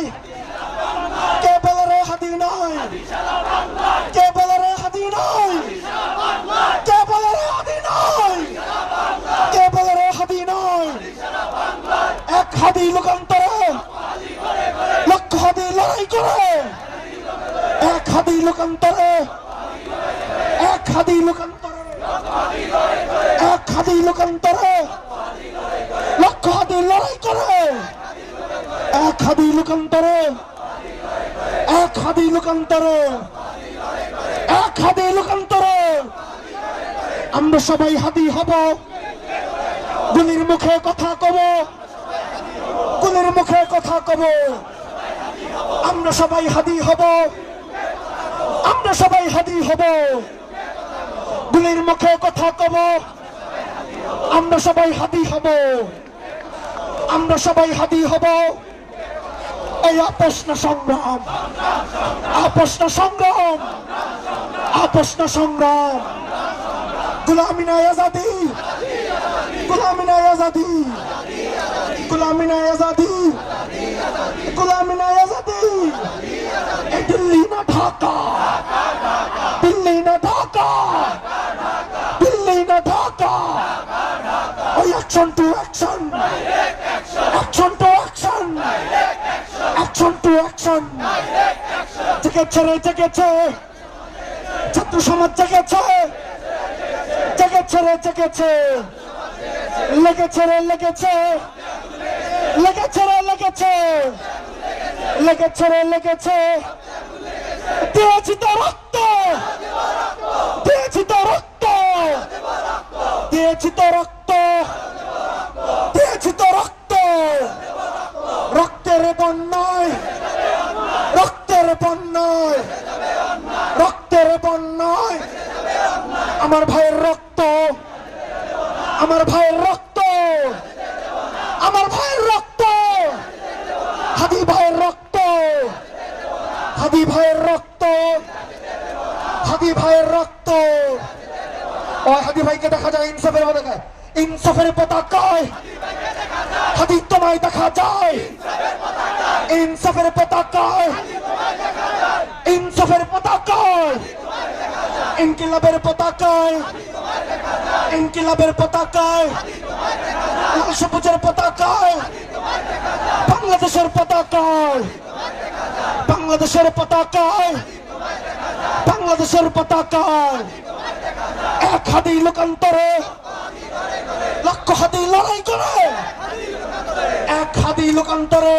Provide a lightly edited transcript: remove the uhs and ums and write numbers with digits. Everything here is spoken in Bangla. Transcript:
নাই? কে বলে রে হাদি নাই? কে বলে রে হাদি নাই? কে বলে রে হাদি নাই? কে বলে রে হাদি নাই? এক হাদি লোকান্তরে লক্ষ হাদি লড়াই করে, এক হাদি লোকান্তরে, এক হাদি লোকান্তরে, এক হাদি লোকান্তরে লক্ষ হাদি লড়াই করে, এক হাদি লোকান্তরে, এক হাদি লোকান্তরে, এক হাদি লোকান্তরে আমরা সবাই হাদি হব। গুলির মুখে কথা কব, গুলির মুখে কথা কব। আমরা সবাই হাদি হব, আমরা সবাই হাদি হব। গুলির মুখে কথা কব, আমরা সবাই হাদি হব, আমরা সবাই হাদি হব। এই আপোষ না সংগ্রাম, আপোষ না সংগ্রাম, আপোষ না সংগ্রাম। গুলামি না আজাদি, গুলামি না আজাদি, গুলামি না আজাদি, গুলামি না আজাদি। এই দিল্লি না ঢাকা, দিল্লি না ঢাকা, দিল্লি না ঢাকা। ওই action to action, action to action, action to action. জেগেছে রে জেগেছে, ছাত্র সমাজ জেগেছে, জেগেছে রে জেগেছে, লেগেছে রে লেগেছে, লেগেছে রে লেগেছে, লেগেছে রে লেগেছে। দিয়েছি তো রক্ত, দিয়েছি তো রক্ত, দিয়েছি তো রক্ত, দিয়েছি তো রক্ত। রক্তের বন্যায়, রক্তের বন্যায়, রক্তের বন্যায় আমার ভাইয়ের রক্ত, আমার ভাইয়ের রক্ত, আমার ভাইয়ের রক্ত, হাদি ভাইয়ের রক্ত, হাদি ভাইয়ের রক্ত, হাদি ভাইয়ের রক্ত। ওই হাদি ভাইকে দেখা যায় ইনসাফের পতাকায়, ইনসাফের পতাকায় হাদি তোমায় দেখা যায়, ইনসাফের পতাকায়, ইনসাফের পতাকায়, ইনকিলাবের পতাকায়, ইনকিলাবের পতাকায়, লাল সবুজের পতাকায়, বাংলাদেশের পতাকায়, বাংলাদেশের পতাকায়, বাংলাদেশের পতাকায়। এক হাদি লোকান্তরে লক্ষ হাদি লড়াই করে, এক হাদি লোকান্তরে